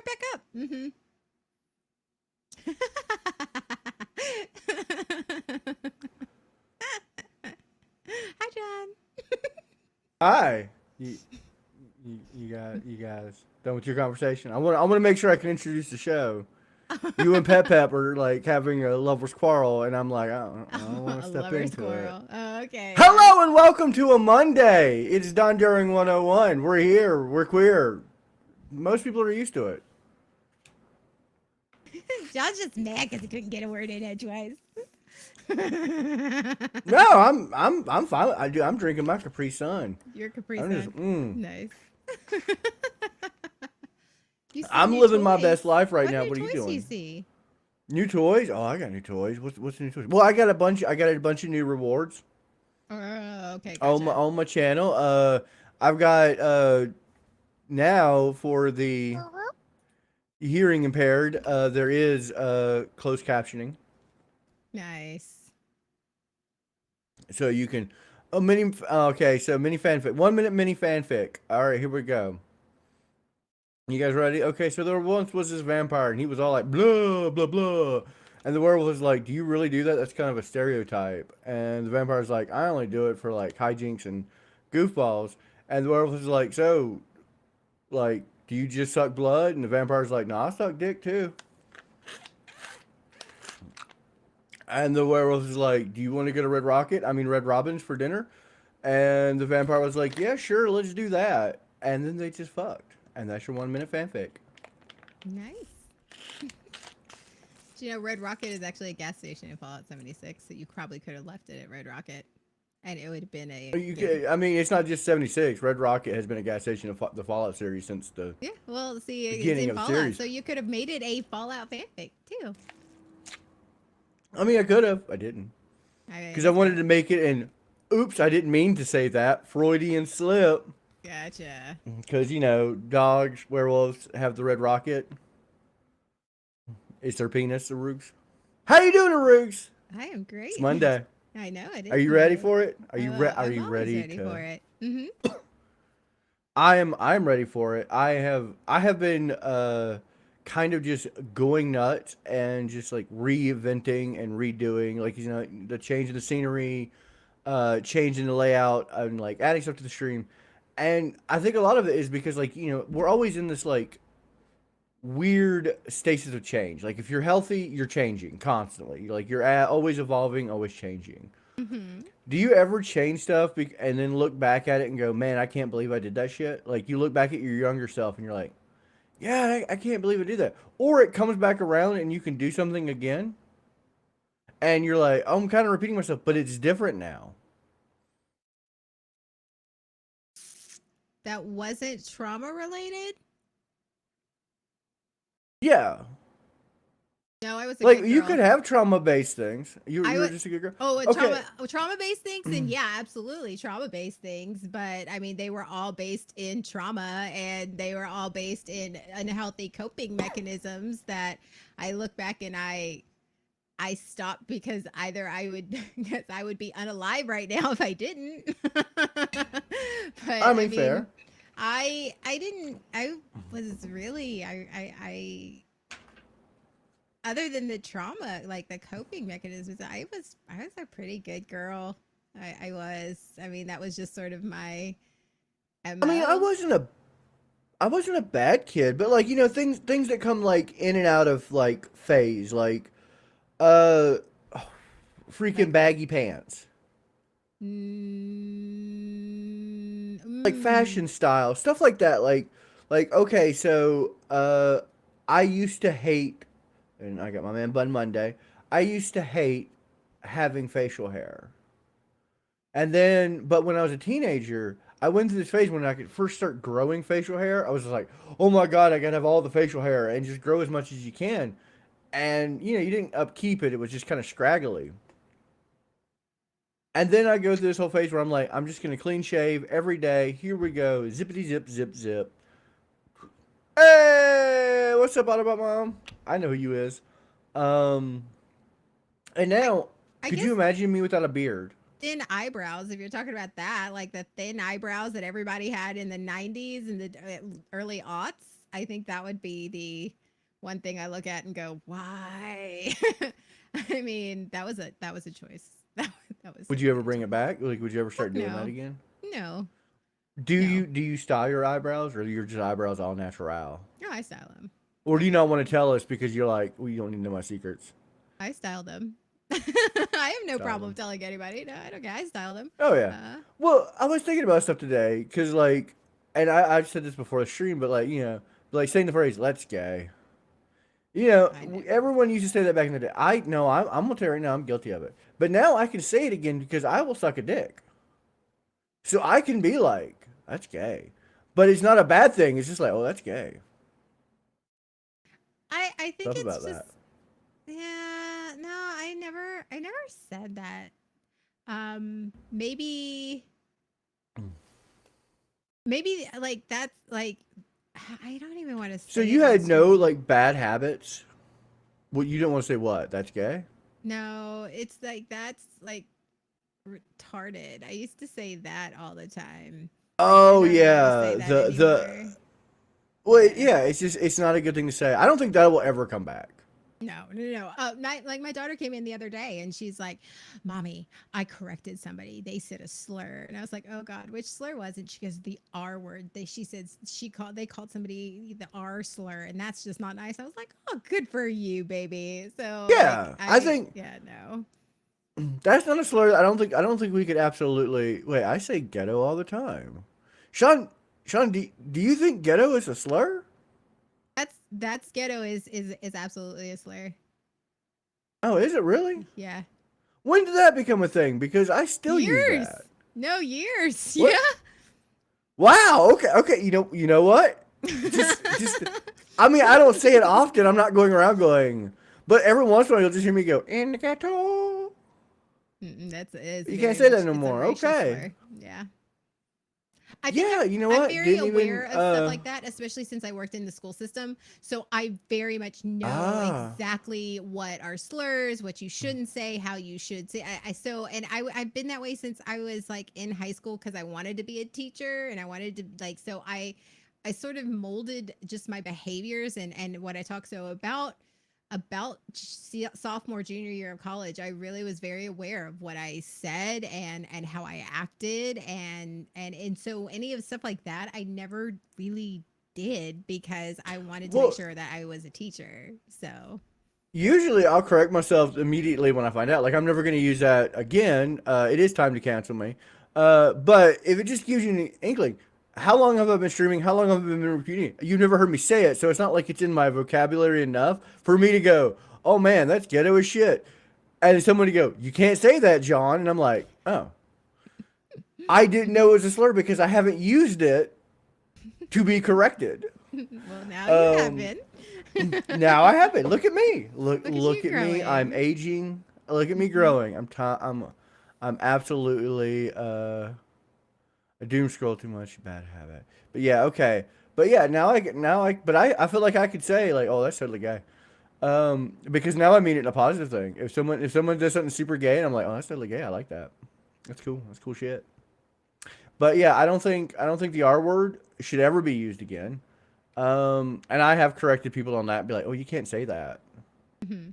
right back up. Hi, John. Hi. You guys done with your conversation? I want to make sure I can introduce the show. You and Pep are like having a lovers quarrel, and I'm like, I don't want to A step lover into it. squirrel. Oh, okay. Hello and welcome to a Monday. It's Dondero 101. We're here. We're queer. Most people are used to it. John's just mad because he couldn't get a word in edgewise. No, I'm fine. I'm drinking my Capri Sun. Your Capri I'm just Sun. Nice. You see I'm new living my best toys. life right What now. new What are you toys do you doing? see? New toys? Oh, I got new toys. What's the new toys? Well, I got a bunch of new rewards Oh, okay, on my gotcha. on my channel. I've got now for the hearing impaired. There is closed captioning, Nice. so you can. Oh, mini. Okay, so mini fanfic. 1 minute mini fanfic. All right, here we go. You guys ready? Okay, so there once was this vampire, and he was all like, blah, blah, blah. And the werewolf was like, do you really do that? That's kind of a stereotype. And the vampire's like, I only do it for like hijinks and goofballs. And the werewolf is like, so, like, do you just suck blood? And the vampire's like, no, I suck dick too. And the werewolf is like, do you want to get a Red Robins for dinner? And the vampire was like, yeah, sure, let's do that. And then they just fucked. And that's your 1 minute fanfic. Nice. Do you know Red Rocket is actually a gas station in Fallout 76, so you probably could have left it at Red Rocket, and it would have been a good. I mean, it's not just 76. Red Rocket has been a gas station of the Fallout series since the Yeah, well, see, it's beginning in of the Fallout, series. so you could have made it a Fallout fanfic too. I mean, I could have. I didn't. I Because I wanted to make it an oops, I didn't mean to say that. Freudian slip. Gotcha. Because, dogs, werewolves have the Red Rocket. It's their penis, Aroogs. How you doing, Aroogs? I am It's great. Monday. I know it is Are you ready Monday. for it? Are I'm you always ready ready to? for it. I'm ready for it. I have been kind of just going nuts and just like reinventing and redoing, like, the change in the scenery, changing the layout, and like adding stuff to the stream. And I think a lot of it is because, like, we're always in this like weird stasis of change. Like, if you're healthy, you're changing constantly. Like, you're always evolving, always changing. Mm-hmm. Do you ever change stuff and then look back at it and go, man, I can't believe I did that shit? Like, you look back at your younger self and you're like, yeah, I can't believe I did that. Or it comes back around and you can do something again. And you're like, oh, I'm kind of repeating myself, but it's different now. That wasn't trauma related. Yeah. No, I was a Like, good you could girl. have trauma based things. You I were would. just a good girl. Oh, Okay. trauma based things, then yeah, absolutely trauma based things. But I mean, they were all based in trauma, and they were all based in unhealthy coping mechanisms that I look back and I stopped because either I would because I would be unalive right now if I didn't. But I I mean, mean, fair. I didn't I was really I other than the trauma, like the coping mechanisms, I was a pretty good girl. I was. I mean, that was just sort of my I mean, MO. I wasn't a bad kid, but like, things that come like in and out of like phase, like uh freaking Like what? baggy pants. Mm, Like mm, fashion style, stuff like that. Like okay, so I used to hate, and I got my man Bun Monday. I used to hate having facial hair. And then, but when I was a teenager, I went through this phase when I could first start growing facial hair. I was just like, oh my God, I gotta have all the facial hair and just grow as much as you can. And, you didn't upkeep it, it was just kind of scraggly. And then I go through this whole phase where I'm like, I'm just gonna clean shave every day. Here we go. Zippity zip, zip, zip. Hey, what's up, Autobot Mom? I know who you is. Um, and I now, I could guess you imagine me without a beard? thin eyebrows. If you're talking about that, like the thin eyebrows that everybody had in the '90s and the early aughts. I think that would be the one thing I look at and go, why? I mean, that was a choice. That was Would you certainly ever a bring it choice. back? Like, would you ever Heck start doing that no. again? No. Do No. you style your eyebrows, or your just eyebrows all natural? No, I style them. Or do you not want to tell us because you're like, well, you don't need to know my secrets? I style them. I have no Style problem them. telling anybody. No, I don't care. I style them. Oh yeah. Uh, Well, I was thinking about stuff today because like, and I've said this before the stream, but like like saying the phrase "let's gay." I never. Everyone used to say that back in the day. I know I'm gonna tell you right now, I'm guilty of it. But now I can say it again because I will suck a dick. So I can be like, "That's gay," but it's not a bad thing. It's just like, "Oh, that's gay." I think Stuff it's about just that. yeah, no, I never said that. Maybe like that's like I don't even want to So say you it on had no stream. like bad habits. Well, you don't want to say what? That's gay. No, it's like that's like retarded. I used to say that all the time. I Oh don't really yeah, say that the anymore. well, Yeah. yeah. It's not a good thing to say. I don't think that will ever come back. No, no, no. Like my daughter came in the other day and she's like, "Mommy, I corrected somebody. They said a slur." And I was like, "Oh God, which slur was it?" She goes, "The R word." She said they called somebody the R slur, and that's just not nice. I was like, "Oh, good for you, baby." So like, Yeah, I think yeah, no. that's not a slur. I don't think we could absolutely wait. I say ghetto all the time. Sean, Sean, do you think ghetto is a slur? That's ghetto is absolutely a slur. Oh, is it really? Yeah, When did that become a thing? Because I still use years. that. No years. Yeah. What? Wow. Okay. Okay. You know what? Just. I mean, I don't say it often. I'm not going around going, but every once in a while you'll just hear me go in the ghetto. That's it's You can't very say that much no it's a more. racial Okay. slur. Yeah. I think Yeah. You know I'm what? very Didn't even. aware of stuff like that, especially since I worked in the school system. So I very much know Ah. exactly what are slurs, what you shouldn't say, how you should say. I've been that way since I was like in high school because I wanted to be a teacher and I wanted to like so I sort of molded just my behaviors and what I talk so about sophomore junior year of college. I really was very aware of what I said and how I acted and so any of stuff like that I never really did because I wanted to make Well, sure that I was a teacher. So usually I'll correct myself immediately when I find out. Like I'm never going to use that again. It is time to cancel me. But if it just gives you an inkling, how long have I been streaming? How long have I been repeating it? You've never heard me say it, so it's not like it's in my vocabulary enough for me to go, "Oh man, that's ghetto as shit." And somebody go, "You can't say that, John." And I'm like, "Oh, I didn't know it was a slur because I haven't used it to be corrected." well now you have Um, been. Now I have it. Look at me. Look at you Look at me. I'm growing. aging. Look at me Hmm. growing. I'm absolutely I doom scroll too much. Bad habit. But yeah, okay. But yeah, but I feel like I could say like, oh, that's totally gay. Because now I mean it in a positive thing. If someone does something super gay and I'm like, oh, that's totally gay. I like that. That's cool. That's cool shit. But yeah, I don't think the R word should ever be used again. And I have corrected people on that. Be like, oh, you can't say that. Hmm.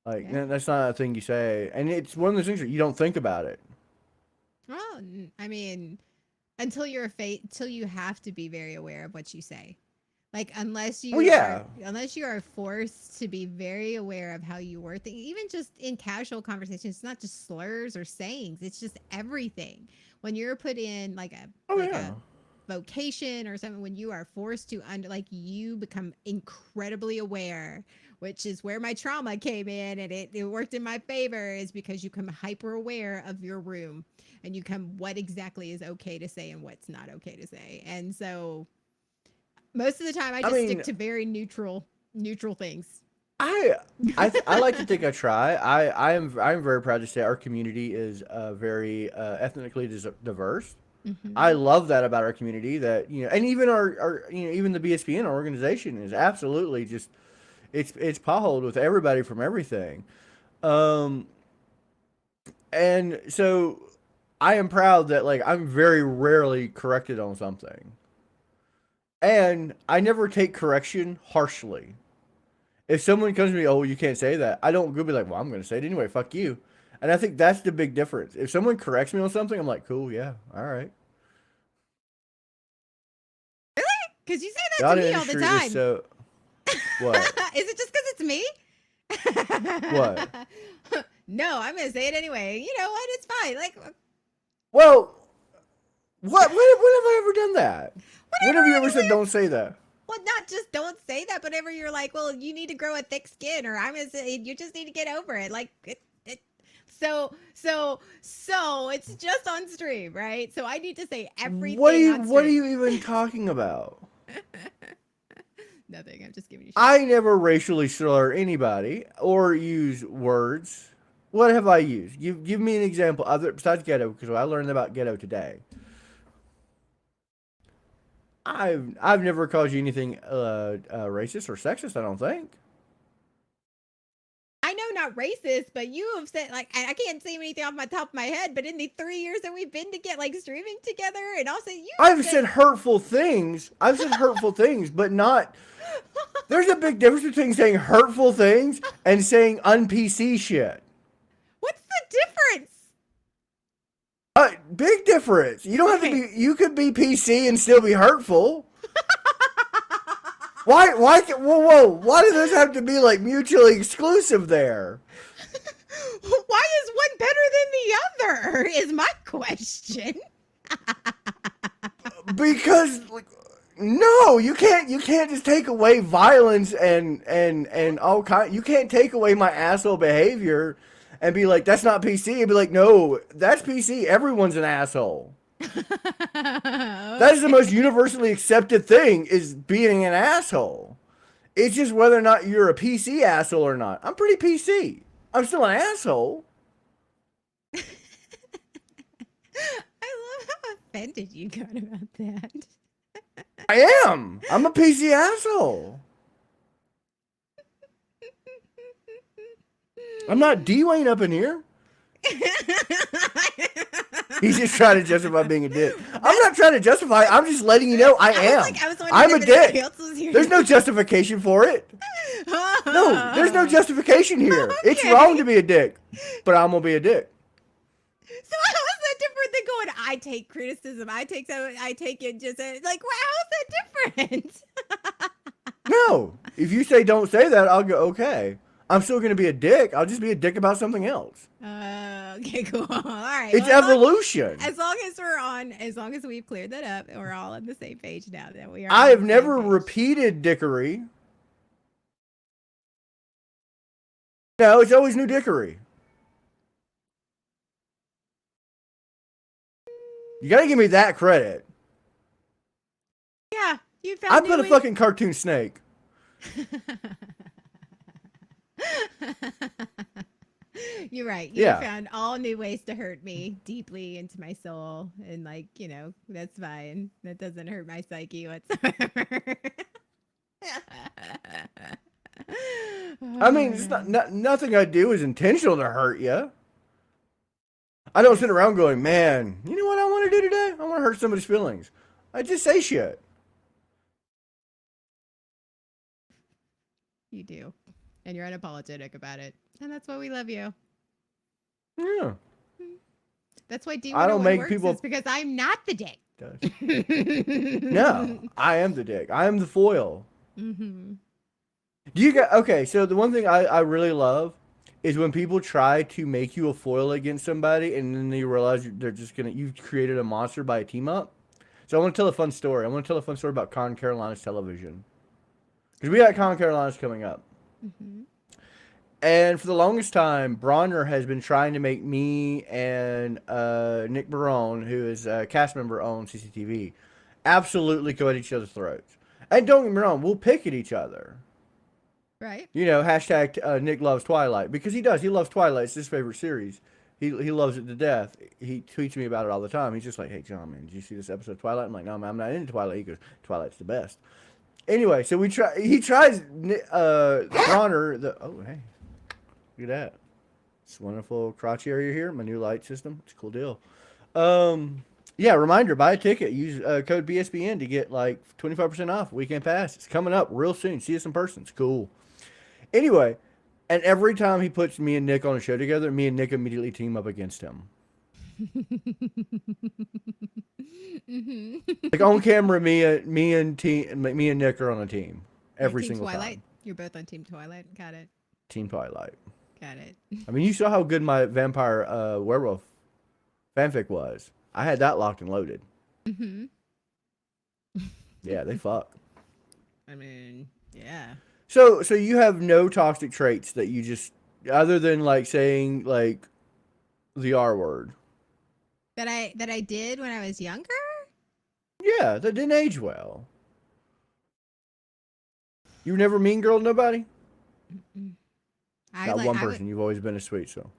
Like Yeah. that's not a thing you say, and it's one of those things that you don't think about it. Well, I mean, until you're a till you have to be very aware of what you say. Like Well, yeah. unless you are forced to be very aware of how you word things, even just in casual conversations, it's not just slurs or sayings, it's just everything. When you're put in Oh like yeah. a vocation or something, when you are forced to under like you become incredibly aware, which is where my trauma came in and it worked in my favor, is because you become hyper aware of your room and you come what exactly is okay to say and what's not okay to say. And so most of the time I I just stick mean, to very neutral things. I I like to think I try. I'm very proud to say our community is very ethnically diverse. I Hmm. love that about our community. That and even our even the BSPN our organization is absolutely just it's potholed with everybody from everything. Um, and so I am proud that like I'm very rarely corrected on something. And I never take correction harshly. If someone comes to me, oh, you can't say that, I don't go be like, well, I'm going to say it anyway. Fuck you. And I think that's the big difference. If someone corrects me on something, I'm like, cool, yeah, all right. Because you say The that to audio me all the industry is time. so. What? Is it just because it's me? What? No, I'm gonna say it anyway. You know what? It's fine. Like, Well, what? When have I ever done that? When whatever. have you ever said don't say that? Well, not just don't say that, but whenever you're like, well, you need to grow a thick skin, or I'm gonna say you just need to get over it. Like, so it's just on stream, right? So I need to say everything on What are stream. you even talking about? Nothing. I'm just giving you shit. I never racially slur anybody or use words. What have I used? Give me an example other besides ghetto, because I learned about ghetto today. I've never called you anything racist or sexist. I don't think. I know not racist, but you have said like I can't say anything off my top of my head, but in the 3 years that we've been to get like streaming together, and also you I've said hurtful things. I've said hurtful things, but not. There's a big difference between saying hurtful things and saying un-PC shit. What's the difference? Big difference. You don't have to be. You could be PC and still be hurtful. Why? Whoa! Why do those have to be like mutually exclusive there? Why is one better than the other? Is my question. Because like, no, you can't. You can't just take away violence and all kind. You can't take away my asshole behavior and be like, that's not PC. And be like, no, that's PC. Everyone's an asshole. That is the most universally accepted thing, is being an asshole. It's just whether or not you're a PC asshole or not. I'm pretty PC. I'm still an asshole. I love how offended you got about that. I am. I'm a PC asshole. I'm not Dwayne up in here. He's just trying to justify being a dick. I'm not trying to justify. I'm just letting you know I am. I'm a dick. There's no justification for it. No, there's no justification here. Okay. It's wrong to be a dick, but I'm gonna be a dick. So how is that different than going, I take criticism, I take it just like, how is that different? No, if you say don't say that, I'll go, okay. I'm still gonna be a dick. I'll just be a dick about something else. Okay, cool. All right. It's evolution. As long as we've cleared that up, and we're all on the same page now that we are. I have never repeated dickery. No, it's always new dickery. You gotta give me that credit. Yeah, you found. I put a fucking cartoon snake. You're right. You found all new ways to hurt me deeply into my soul, and like, that's fine. That doesn't hurt my psyche whatsoever. I mean, it's nothing I do is intentional to hurt you. I don't sit around going, man, you know what I want to do today? I want to hurt somebody's feelings. I just say shit. You do. And you're unapologetic about it. And that's why we love you. Yeah. That's why D101 I don't make works, people... is because I'm not the dick. No, I am the dick. I am the foil. Mm-hmm. Do you get... Okay, so the one thing I really love is when people try to make you a foil against somebody and then you realize they're just going to... You've created a monster by a team up. So I want to tell a fun story. I want to tell a fun story about Con Carolina's television. Because we got Con Carolina's coming up. Mm-hmm. And for the longest time, Bronner has been trying to make me and Nick Barone, who is a cast member on CCTV, absolutely go at each other's throats. And don't get me wrong, we'll pick at each other. Right. Hashtag Nick loves Twilight. Because he does. He loves Twilight. It's his favorite series. He loves it to death. He tweets me about it all the time. He's just like, hey, John, man, did you see this episode of Twilight? I'm like, no, man, I'm not into Twilight. He goes, Twilight's the best. Anyway, so he tries Bronner, oh, hey. Look at that. It's a wonderful crotch area here. My new light system. It's a cool deal. Yeah, reminder, buy a ticket. Use code BSBN to get like 25% off weekend pass. It's coming up real soon. See us in person. It's cool. Anyway, and every time he puts me and Nick on a show together, me and Nick immediately team up against him. Like on camera, me and Nick are on a team You're every Team single Twilight. time. You're both on Team Twilight. Got it. Team Twilight. Got it. I mean, you saw how good my vampire werewolf fanfic was. I had that locked and loaded. Hmm. Yeah, they fuck. I mean, yeah. So you have no toxic traits that you just other than like saying like the R word. That I did when I was younger. Yeah, that didn't age well. You were never mean girl to nobody? Mm-mm. I Not like one I would. person. You've always been a sweet so.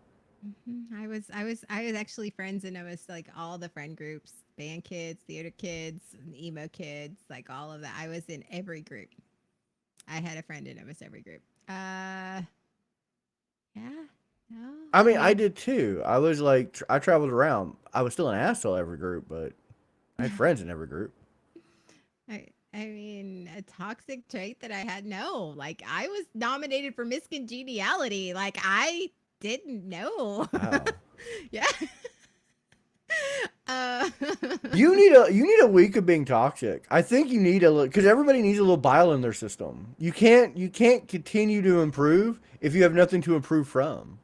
I was actually friends in almost like all the friend groups, band kids, theater kids, emo kids, like all of that. I was in every group. I had a friend in almost every group. Yeah, no, I I mean, I mean, did too. I was like, I traveled around. I was still an asshole every group, but I had friends in every group. I mean, a toxic trait that I had. No, like I was nominated for Miss Congeniality. Like I didn't know. Wow. Yeah. uh, You need a week of being toxic. I think you need a little because everybody needs a little bile in their system. You can't continue to improve if you have nothing to improve from.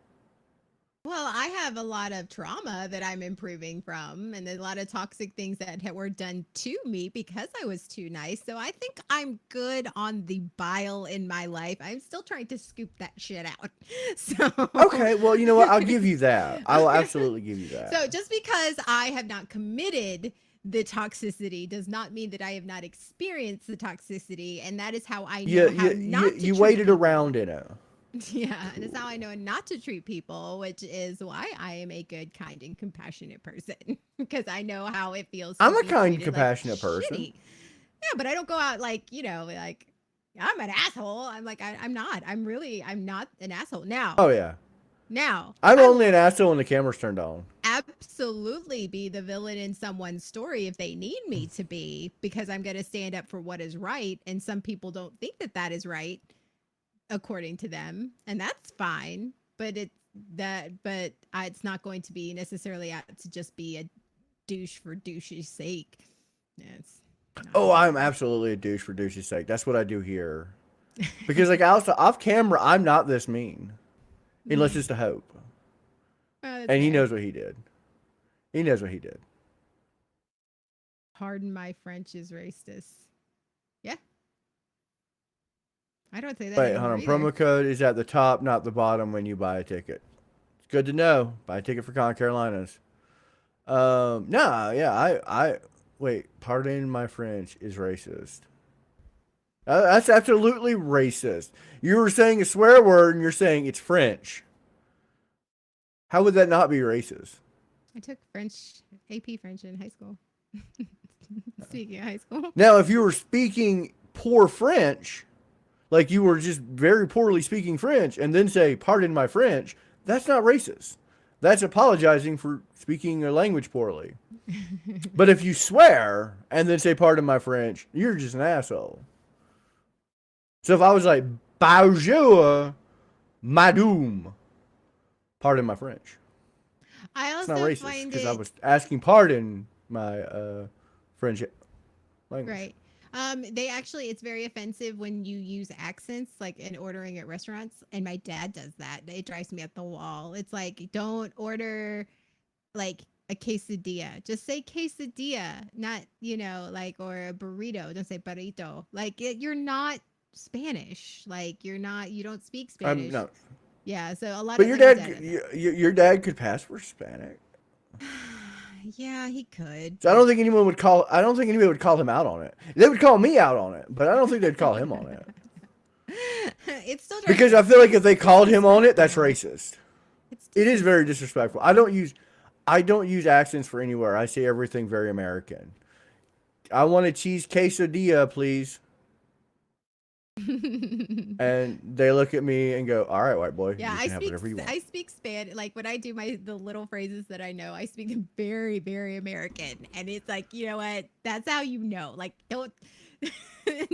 well, I have a lot of trauma that I'm improving from, and a lot of toxic things that were done to me because I was too nice. So I think I'm good on the bile in my life. I'm still trying to scoop that shit out. So, Okay, well, you know what? I'll give you that. I will absolutely give you that. so just because I have not committed the toxicity does not mean that I have not experienced the toxicity, and that is how I know how not to You treat waited people. around in it. Yeah, and it's how I know not to treat people, which is why I am a good, kind, and compassionate person because I know how it feels to I'm a be kind, treated like compassionate person. shitty. Yeah, but I don't go out like, like I'm an asshole. I'm like, I'm not. I'm not an asshole. Oh yeah, Now, I'm I only will an asshole when the camera's turned on. absolutely be the villain in someone's story if they need me to be because I'm going to stand up for what is right. And some people don't think that that is right according to them, and that's fine. It's not going to be necessarily out to just be a douche for douche's sake. It's not Oh, going to I'm be. absolutely a douche for douche's sake. That's what I do here. Because like outside, off camera, I'm not this mean, unless it's to Hope, Oh, that's and he fair. knows what he did. He knows what he did. Pardon my French is racist. Yeah, I don't say that Wait, hold anymore on. either. Promo code is at the top, not the bottom when you buy a ticket. It's good to know. Buy a ticket for Con Carolinas. No, yeah, wait. Pardon my French is racist. That's absolutely racist. You were saying a swear word and you're saying it's French. How would that not be racist? I took French, AP French in high school. Speaking of high school. Now, if you were speaking poor French, like you were just very poorly speaking French, and then say, pardon my French, that's not racist. That's apologizing for speaking a language poorly. But if you swear and then say, pardon my French, you're just an asshole. So if I was like, bonjour, madame, pardon my French. I It's not also racist find because I it was asking pardon my French language. right. They actually, it's very offensive when you use accents like in ordering at restaurants. And my dad does that. It drives me up the wall. It's like, don't order like a quesadilla. Just say quesadilla, not, like, or a burrito. Don't say burrito. Like, you're not Spanish. Like, you don't speak Spanish. No, Yeah. So a lot but of, like, my dad does that. your dad could pass for Hispanic. Yeah, he could, So but I don't think anyone would call him out on it. They would call me out on it, but I don't think they'd call him on it. it still drives Because me. I feel like if they It's called him on it, that's disrespectful. racist. It's It is very disrespectful. disrespectful. I don't use accents for anywhere. I say everything very American. I want a cheese quesadilla, please. And they look at me and go, "All right, white boy, Yeah, you can have whatever you want." I speak Spanish. Like when I do the little phrases that I know, I speak them very very American, and it's like, you know what? That's how you know. Like don't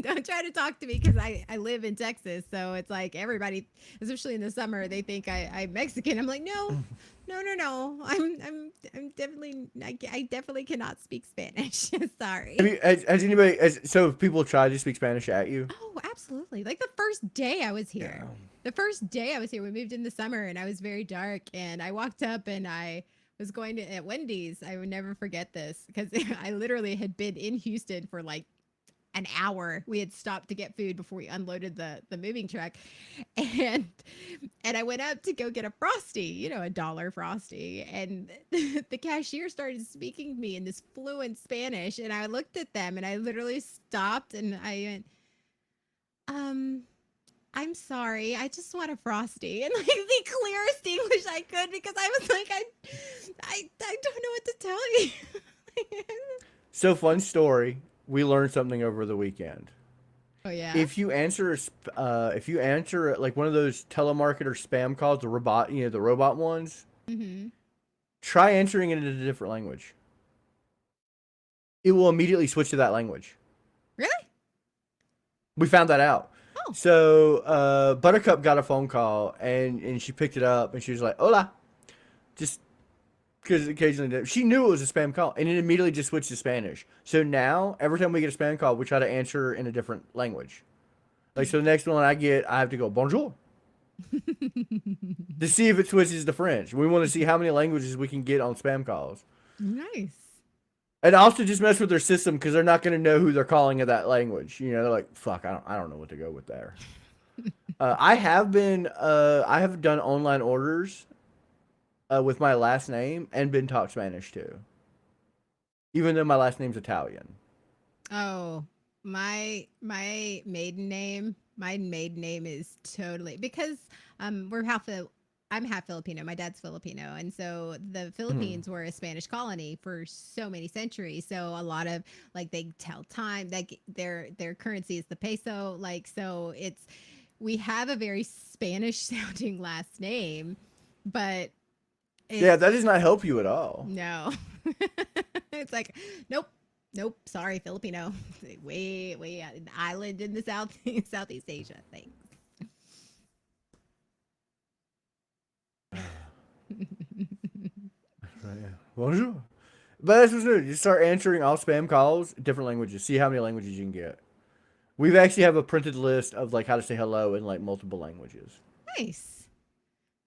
don't try to talk to me because I live in Texas, so it's like everybody, especially in the summer, they think I'm Mexican. I'm like, no, no, no, no. I'm definitely I definitely cannot speak Spanish. Have Sorry. you, has anybody, so if people try to speak Spanish at you? Oh, absolutely. Like the first day I was Yeah. here. The first day I was here, we moved in the summer and I was very dark and I walked up and I was going to at Wendy's. I would never forget this because I literally had been in Houston for like an hour. We had stopped to get food before we unloaded the moving truck. And I went up to go get a frosty, you know, a dollar frosty. And the cashier started speaking to me in this fluent Spanish and I looked at them and I literally stopped and I went, um, I'm sorry. I just want a frosty and like the clearest English I could because I was like, I don't know what to tell you. So fun story. We learned something over the weekend. Oh yeah. If you answer, if you answer like one of those telemarketer spam calls, the robot, the robot ones, Mm-hmm. try answering it in a different language. It will immediately switch to that language. Really? We found that out. Oh. So Buttercup got a phone call and she picked it up and she was like, "Hola," just because occasionally she knew it was a spam call and it immediately just switched to Spanish. So now every time we get a spam call, we try to answer in a different language. Like so, the next one I get, I have to go bonjour to see if it switches to French. We want to see how many languages we can get on spam calls. Nice. And also just mess with their system because they're not going to know who they're calling in that language. They're like, "Fuck, I don't know what to go with there." I have done online orders with my last name and been taught Spanish too, even though my last name's Italian. Oh, my maiden name is totally because we're I'm half Filipino. My dad's Filipino, and so the Mhm. Philippines were a Spanish colony for so many centuries. So a lot of like they tell time, like their currency is the peso. Like so, it's we have a very Spanish sounding last name, but Yeah, it's that does not help you at all. no. It's like, nope, nope. Sorry, Filipino. Way out in the island in the Southeast Asia. Thanks. Right, yeah. Bonjour. But that's what's new. You start answering all spam calls, different languages. See how many languages you can get. We've actually have a printed list of like how to say hello in like multiple languages. Nice.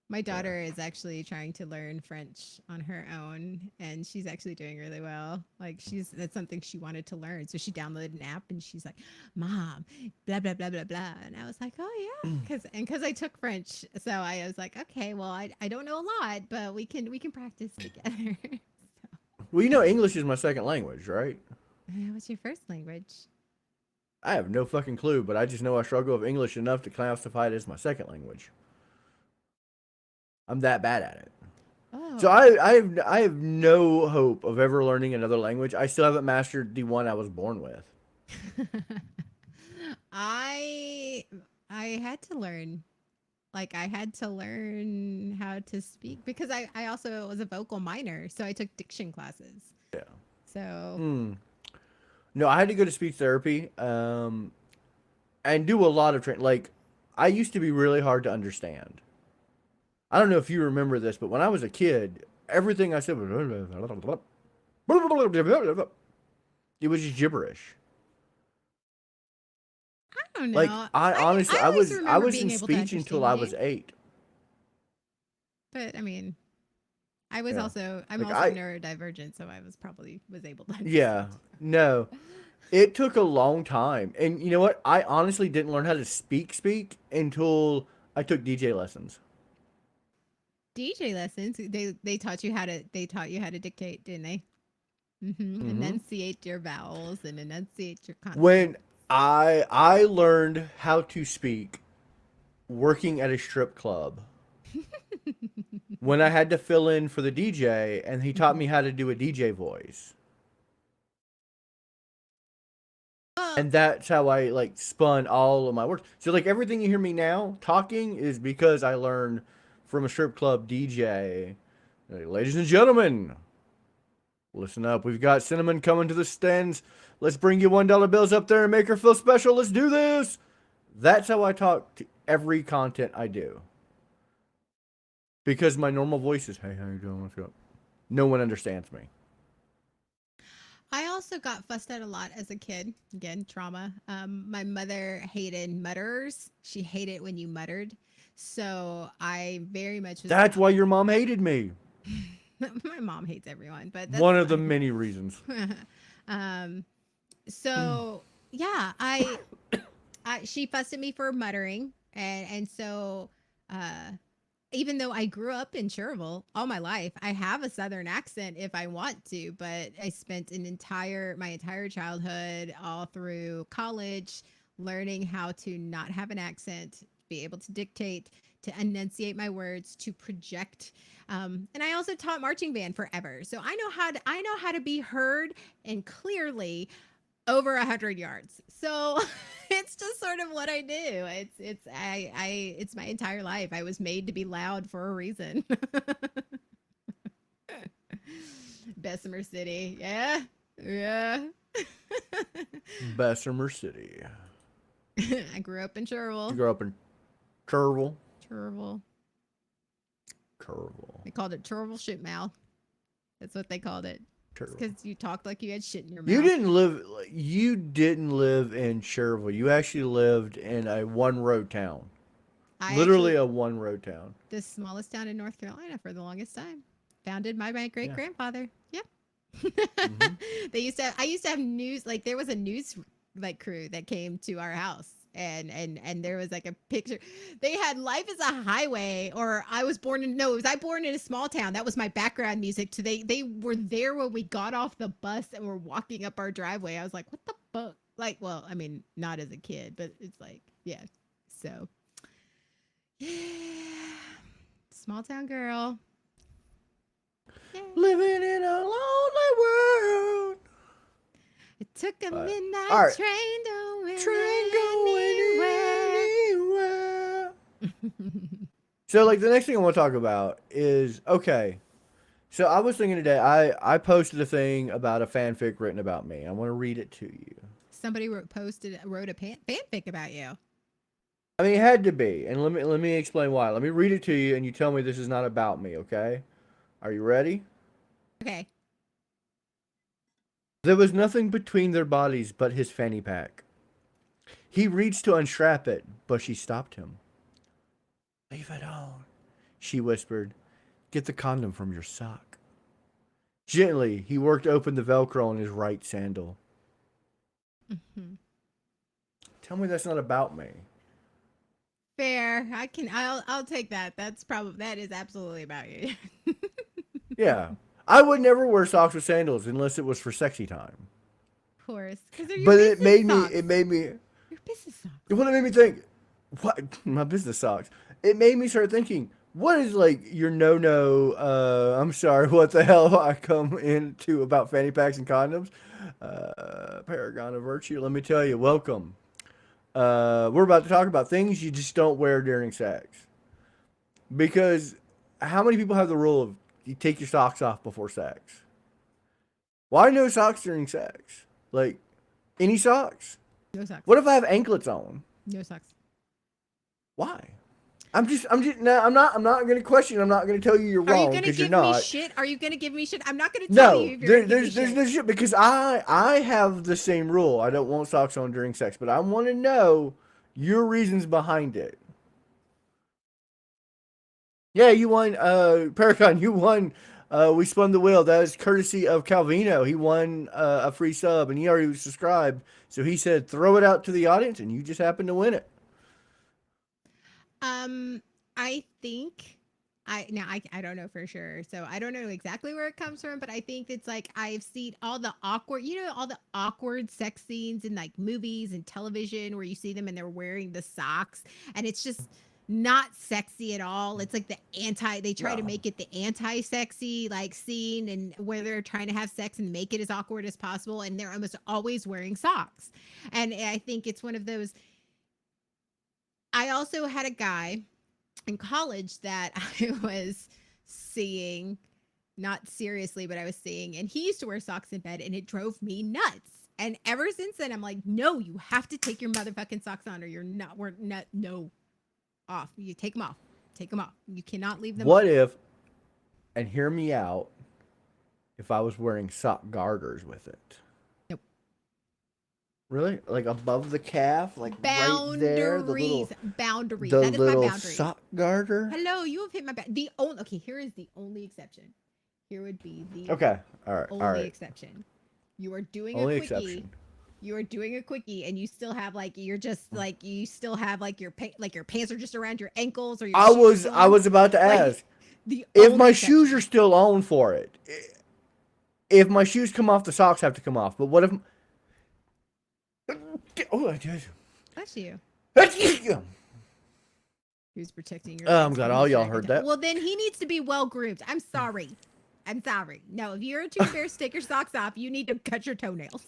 My Yeah. daughter is actually trying to learn French on her own, and she's actually doing really well. Like that's something she wanted to learn, so she downloaded an app, and she's like, "Mom, blah blah blah blah blah," and I was like, "Oh yeah," because I took French, so I was like, "Okay, well I don't know a lot, but we can practice together." Well, English is my second language, right? What's your first language? I have no fucking clue, but I just know I struggle with English enough to classify it as my second language. I'm that bad at it. So Oh, I have no hope of ever learning another language. I still haven't mastered the one I was born with. I I had to learn. Like I had to learn how to speak because I also was a vocal minor, so I took diction classes. Yeah. So Hmm. No, I had to go to speech therapy. And do a lot of training. Like, I used to be really hard to understand. I don't know if you remember this, but when I was a kid, everything I said was it was just gibberish. I don't Like know. I honestly, I always I remember was in being able to speech until understand I you, was 8. but I mean, Yeah, I'm like also neurodivergent, so I was able to yeah, understand. no, it took a long time, and you know what? I honestly didn't learn how to speak until I took DJ lessons. DJ lessons, they taught you how to dictate, didn't they? Hmm. Enunciate your vowels and enunciate your consonants. When I learned how to speak working at a strip club when I had to fill in for the DJ, and he taught me how to do a DJ voice. Oh, And that's how I like spun all of my words. So like everything you hear me now talking is because I learned from a strip club DJ. Like, ladies and gentlemen, listen up. We've got Cinnamon coming to the stands. Let's bring you $1 bills up there and make her feel special. Let's do this. That's how I talk to every content I do. Because my normal voice is, hey, how you doing? What's up? No one understands me. I also got fussed at a lot as a kid. Again, trauma. My mother hated mutterers. She hated when you muttered. So I very much was. That's why your mom hated me. My mom hates everyone, but that's One of the fine. many reasons. um, so yeah, she fussed at me for muttering, and so uh, even though I grew up in Cherville all my life, I have a Southern accent if I want to, but I spent my entire childhood all through college learning how to not have an accent, be able to dictate, to enunciate my words, to project. And I also taught marching band forever, so I know how to be heard and clearly over 100 yards. So it's just sort of what I do. It's my entire life. I was made to be loud for a reason. Bessemer City. Yeah. Yeah. Bessemer City. I grew up in You Cherville. grew up in Cherville. Cherville. Cherville. They called it Cherville shit mouth. That's what they called it. It's Cherville. because you talked like you had shit in your You mouth. didn't live. You didn't live in Cherville. You actually lived in a one-road town. I Literally actually a one-road town. the smallest town in North Carolina for the longest time. Founded by my great Yeah. grandfather. Yep. Hmm. I used to have news, like there was a news like crew that came to our house, and there was like a picture. They had Life is a Highway, or I was born in no, it was I born in a small town. That was my background music. To they were there when we got off the bus and were walking up our driveway. I was like, what the fuck? Like, well, I mean, not as a kid, but it's like, yeah. So yeah. Small town girl. Yeah. Living in a lonely world. It took a But midnight all right, train to train going anywhere. anywhere. So, like, the next thing I want to talk about is okay. So, I was thinking today. I posted a thing about a fanfic written about me. I want to read it to you. Somebody wrote a fanfic about you. I mean, it had to be, and let me explain why. Let me read it to you, and you tell me this is not about me. Okay? Are you ready? Okay. There was nothing between their bodies but his fanny pack. He reached to unstrap it, but she stopped him. Leave it on, she whispered. Get the condom from your sock. Gently, he worked open the Velcro on his right sandal. Hmm. Tell me that's not about me. Fair. I'll take that. That is absolutely about you. Yeah. I would never wear socks with sandals unless it was for sexy time. Of course. Because they're your But business socks. it made me, Your business socks. what it made me think, what, my business socks. It made me start thinking, what is like your no-no, I'm sorry, what the hell I come into about fanny packs and condoms? Paragon of virtue, let me tell you, welcome. We're about to talk about things you just don't wear during sex. Because how many people have the rule of you take your socks off before sex? Why no socks during sex? Like, any socks? No socks. What if I have anklets on? No socks. Why? I'm not going to question. I'm not going to tell you you're Are you wrong gonna because you're give me not. shit? Are you gonna give me shit? I'm not gonna tell you No, if you're gonna give me there's shit. no shit because I have the same rule. I don't want socks on during sex, but I want to know your reasons behind it. Yeah, you won, Paragon. You won. We spun the wheel. That is courtesy of Calvino. He won a free sub, and he already was subscribed. So he said, "Throw it out to the audience," and you just happened to win it. Um, I think I don't know for sure. So I don't know exactly where it comes from, but I think it's like I've seen all the awkward, all the awkward sex scenes in like movies and television where you see them and they're wearing the socks and it's just not sexy at all. It's like they try to No. make it the anti-sexy like scene and where they're trying to have sex and make it as awkward as possible. And they're almost always wearing socks. And I think it's one of those. I also had a guy in college that I was seeing, not seriously, but I was seeing, and he used to wear socks in bed and it drove me nuts. And ever since then, I'm like, no, you have to take your motherfucking socks on or you're not, we're not, no, off. You take them off. Take them off. You cannot leave them What on. if, and hear me out, if I was wearing sock garters with it? Nope. Really? Like above the calf? Like right there? Boundaries. Boundaries. The That is my little boundary. sock garter? Hello, you have hit my back. The only, okay, here is the only exception. Here would be the Okay. All right. only All right. exception. You are doing Only a quickie. exception. You are doing a quickie, and you still have like you're just like you still have like your pants are just around your ankles or your. I shoes was on. about to Like, ask the if only my exception. shoes are still on for it. If my shoes come off, the socks have to come off. But what if? Oh, I did. Bless you. Who's protecting your? I'm legs glad from all the y'all dragon? heard that. Well, then he needs to be well groomed. I'm sorry. I'm sorry. No, if you're a tooth bear, take your socks off. You need to cut your toenails.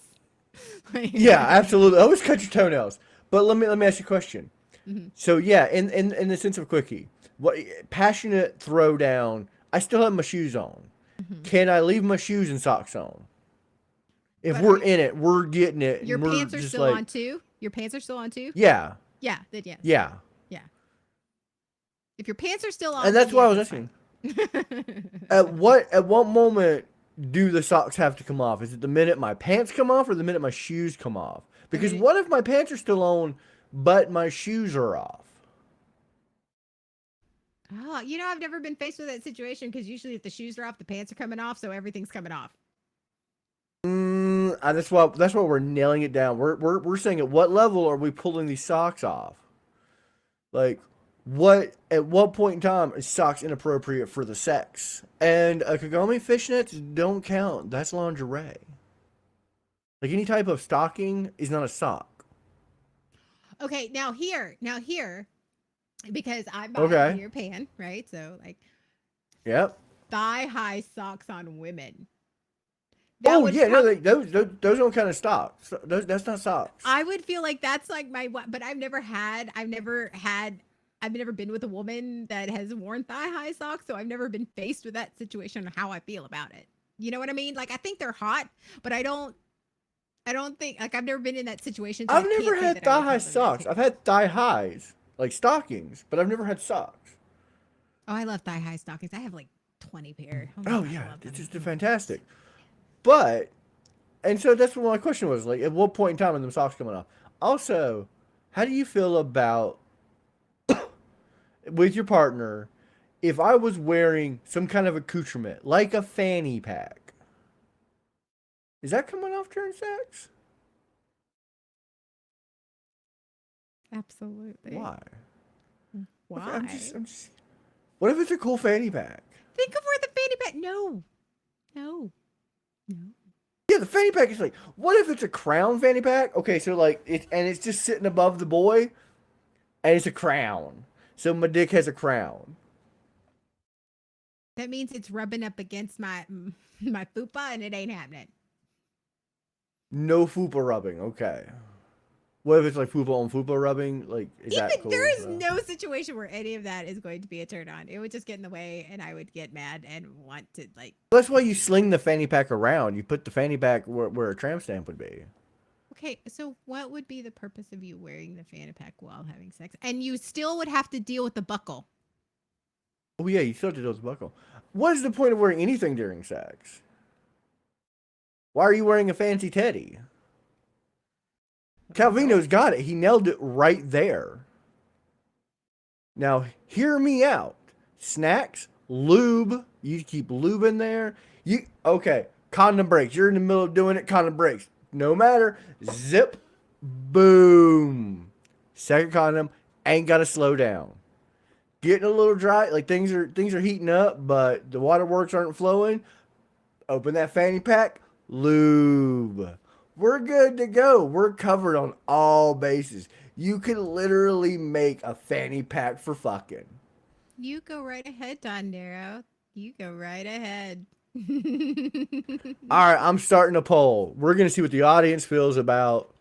Yeah, absolutely. Always cut your toenails. But let me ask you a question. Mhm. So yeah, in the sense of quickie, what passionate throwdown? I still have my shoes on. Mhm. Can I leave my shoes and socks on? If But we're in it, we're getting it. Your and we're pants are just still like, on too. Your pants are still on too. Yeah, Yeah, then yes. yeah. If your pants are still on, And that's then why I was yes, asking. it's At what moment do the socks have to come off? Is it the minute my pants come off or the minute my shoes come off? Because minute- what if my pants are still on, but my shoes are off? Oh, I've never been faced with that situation because usually if the shoes are off, the pants are coming off, so everything's coming off. That's why we're nailing it down. We're saying at what level are we pulling these socks off? Like, at what point in time is socks inappropriate for the sex? And Kagome fishnets don't count. That's lingerie. Like any type of stocking is not a sock. Okay, now here, because I'm Okay. in your pan, right? So like Yep. thigh high socks on women. Oh would yeah, prob- no, those don't kind of stock. That's not socks. I would feel like that's like but I've never been with a woman that has worn thigh high socks, so I've never been faced with that situation on how I feel about it. You know what I mean? Like I think they're hot, but I don't think like I've never been in that situation. So I've I can't never say had that I would thigh high tell them that socks. too. I've had thigh highs, like stockings, but I've never had socks. Oh, I love thigh high stockings. I have like 20 pair. my Oh God, I yeah, love them. it's just fantastic. But, and so that's what my question was, like, at what point in time are them socks coming off? Also, how do you feel about, with your partner, if I was wearing some kind of accoutrement, like a fanny pack, is that coming off during sex? Absolutely. Why? Why? I'm just, what if it's a cool fanny pack? Think of where the fanny pack. No. Yeah, the fanny pack is like, what if it's a crown fanny pack? Okay, so like, it's just sitting above the boy, and it's a crown. So my dick has a crown. That means it's rubbing up against my fupa and it ain't happening. No fupa rubbing. Okay. What if it's like fupa on fupa rubbing? Like, is that cool? There is no situation where any of that is going to be a turn on. It would just get in the way and I would get mad and want to like. That's why you sling the fanny pack around. You put the fanny pack where a tramp stamp would be. Okay, so what would be the purpose of you wearing the fanny pack while having sex? And you still would have to deal with the buckle. Oh yeah, you still have to do the buckle. What is the point of wearing anything during sex? Why are you wearing a fancy teddy? Calvino's got it. He nailed it right there. Now, hear me out. Snacks, lube. You keep lube in there. Okay, condom breaks. You're in the middle of doing it, condom breaks. No matter. Zip. Boom. Second condom. Ain't got to slow down. Getting a little dry. Like things are heating up, but the waterworks aren't flowing. Open that fanny pack. Lube. We're good to go. We're covered on all bases. You can literally make a fanny pack for fucking. You go right ahead, Dondero. You go right ahead. All right, I'm starting a poll. We're gonna see what the audience feels about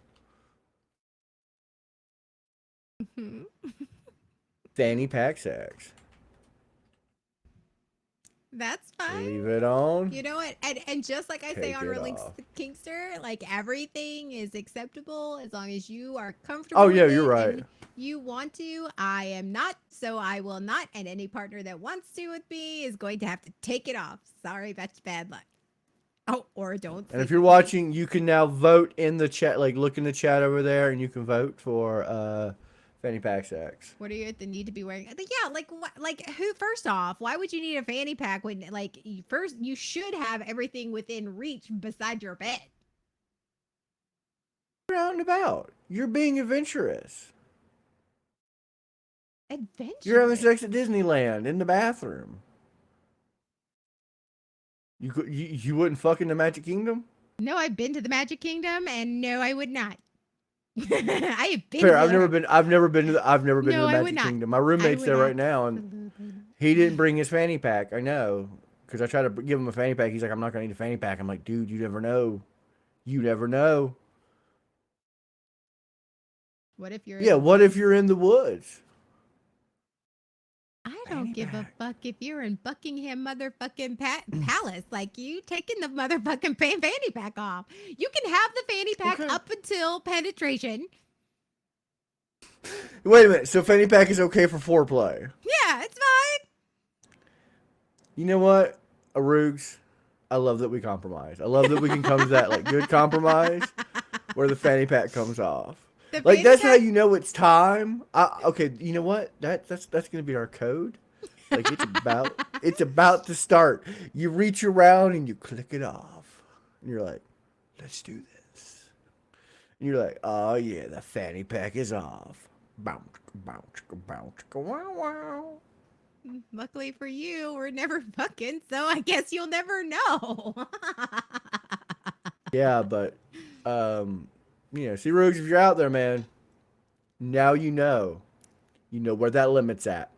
fanny pack sex. That's fine. Leave it on. You know what? And just like I say Take on it Relinks off. Kingster, like everything is acceptable as long as you are comfortable Oh yeah, with you're it right. and you want to. I am not, so I will not. And any partner that wants to with me is going to have to take it off. Sorry, that's bad luck. Oh, or don't And if sleep you're with me. watching, you can now vote in the chat. Like, look in the chat over there, and you can vote for fanny pack sex. What are you at the need to be wearing? Yeah, like what? Like who? First off, why would you need a fanny pack when like first you should have everything within reach beside your bed? You're out and about. You're being adventurous. You're having Adventurous. sex at Disneyland in the bathroom. You wouldn't fuck in the Magic Kingdom? No, I've been to the Magic Kingdom, and no, I would not. I have been Fair. I've never there. been. I've never been to No, the I would Magic not. Kingdom. My I roommate's would there right now, and absolutely not. he didn't bring his fanny pack. I know, because I tried to give him a fanny pack. He's like, I'm not gonna need a fanny pack. I'm like, dude, you never know. You never know. What if you're in Yeah. the What if woods? you're in the woods? I Fanny don't give a pack. fuck if you're in Buckingham motherfucking Palace. Like you taking the motherfucking fanny pack off. You can have the fanny pack Okay. up until penetration. Wait a minute. So fanny pack is okay for foreplay. Yeah, it's fine. You know what, Arugs? I love that we compromise. I love that we can come to that like good compromise where the fanny pack comes off. The Like fanny that's how pack. you know it's time. Okay, you know what? That's gonna be our code. Like it's about to start. You reach around and you click it off, and you're like, let's do this. And you're like, oh yeah, the fanny pack is off. Bounce, bounce, bounce, wow, wow. Luckily for you, we're never fucking, so I guess you'll never know. Yeah, but see, Rogues, if you're out there, man, now you know. You know where that limit's at.